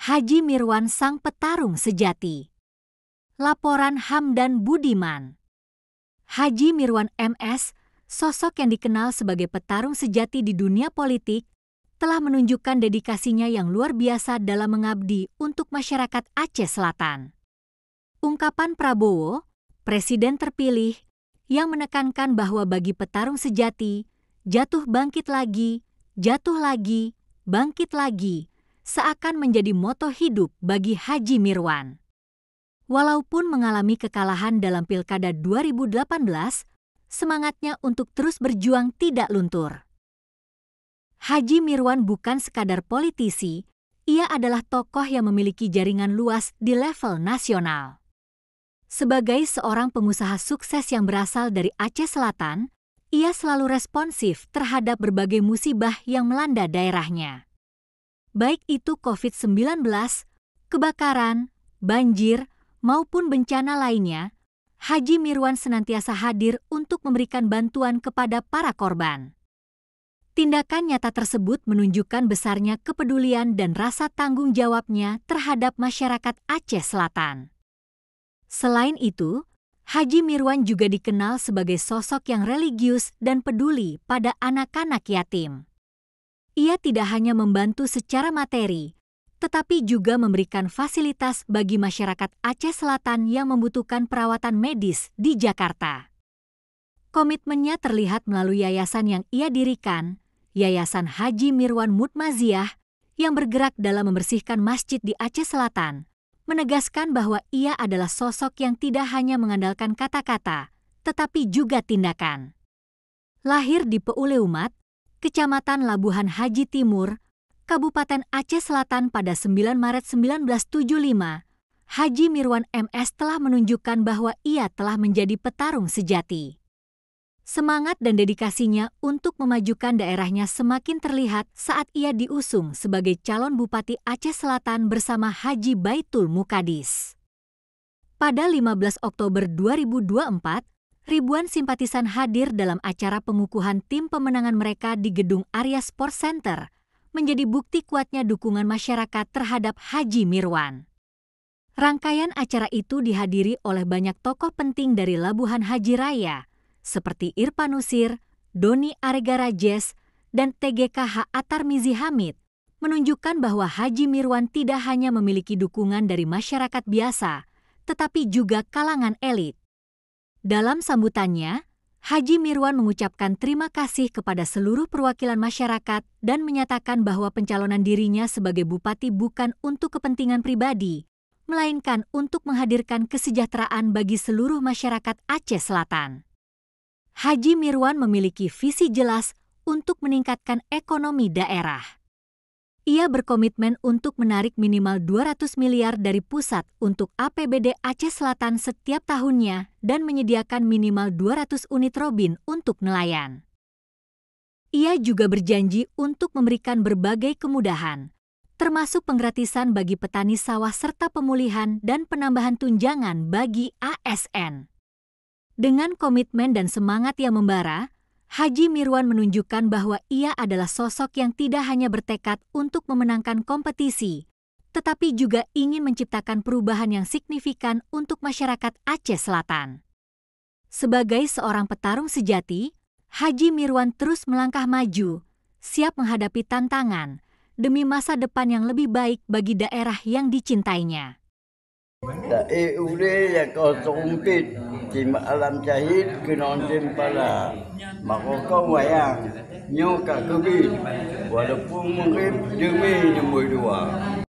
Haji Mirwan sang petarung sejati. Laporan Hamdan Budiman. Haji Mirwan MS, sosok yang dikenal sebagai petarung sejati di dunia politik, telah menunjukkan dedikasinya yang luar biasa dalam mengabdi untuk masyarakat Aceh Selatan. Ungkapan Prabowo, Presiden terpilih, yang menekankan bahwa bagi petarung sejati, jatuh bangkit lagi, bangkit lagi, seakan menjadi moto hidup bagi Haji Mirwan. Walaupun mengalami kekalahan dalam Pilkada 2018, semangatnya untuk terus berjuang tidak luntur. Haji Mirwan bukan sekadar politisi, ia adalah tokoh yang memiliki jaringan luas di level nasional. Sebagai seorang pengusaha sukses yang berasal dari Aceh Selatan, ia selalu responsif terhadap berbagai musibah yang melanda daerahnya. Baik itu COVID-19, kebakaran, banjir, maupun bencana lainnya, Haji Mirwan senantiasa hadir untuk memberikan bantuan kepada para korban. Tindakan nyata tersebut menunjukkan besarnya kepedulian dan rasa tanggung jawabnya terhadap masyarakat Aceh Selatan. Selain itu, Haji Mirwan juga dikenal sebagai sosok yang religius dan peduli pada anak-anak yatim. Ia tidak hanya membantu secara materi, tetapi juga memberikan fasilitas bagi masyarakat Aceh Selatan yang membutuhkan perawatan medis di Jakarta. Komitmennya terlihat melalui yayasan yang ia dirikan, Yayasan Haji Mirwan Mutmaziah, yang bergerak dalam membersihkan masjid di Aceh Selatan, menegaskan bahwa ia adalah sosok yang tidak hanya mengandalkan kata-kata, tetapi juga tindakan. Lahir di Peuleumat, Kecamatan Labuhan Haji Timur, Kabupaten Aceh Selatan pada 9 Maret 1975, Haji Mirwan MS telah menunjukkan bahwa ia telah menjadi petarung sejati. Semangat dan dedikasinya untuk memajukan daerahnya semakin terlihat saat ia diusung sebagai calon Bupati Aceh Selatan bersama Haji Baitul Muqaddis. Pada 15 Oktober 2024, ribuan simpatisan hadir dalam acara pengukuhan tim pemenangan mereka di Gedung Arya Sport Center, menjadi bukti kuatnya dukungan masyarakat terhadap Haji Mirwan. Rangkaian acara itu dihadiri oleh banyak tokoh penting dari Labuhan Haji Raya, seperti Irfan Nusir, Doni Aregarajes, dan TGKH Atarmizi Hamid, menunjukkan bahwa Haji Mirwan tidak hanya memiliki dukungan dari masyarakat biasa, tetapi juga kalangan elit. Dalam sambutannya, Haji Mirwan mengucapkan terima kasih kepada seluruh perwakilan masyarakat dan menyatakan bahwa pencalonan dirinya sebagai bupati bukan untuk kepentingan pribadi, melainkan untuk menghadirkan kesejahteraan bagi seluruh masyarakat Aceh Selatan. Haji Mirwan memiliki visi jelas untuk meningkatkan ekonomi daerah. Ia berkomitmen untuk menarik minimal 200 miliar dari pusat untuk APBD Aceh Selatan setiap tahunnya dan menyediakan minimal 200 unit robin untuk nelayan. Ia juga berjanji untuk memberikan berbagai kemudahan, termasuk penggratisan bagi petani sawah serta pemulihan dan penambahan tunjangan bagi ASN. Dengan komitmen dan semangat yang membara, Haji Mirwan menunjukkan bahwa ia adalah sosok yang tidak hanya bertekad untuk memenangkan kompetisi, tetapi juga ingin menciptakan perubahan yang signifikan untuk masyarakat Aceh Selatan. Sebagai seorang petarung sejati, Haji Mirwan terus melangkah maju, siap menghadapi tantangan, demi masa depan yang lebih baik bagi daerah yang dicintainya. Ule kau tumpit di alam jahit kenontin pala makoko wayang nyoka kebin walaupun mungkin demi nombor 2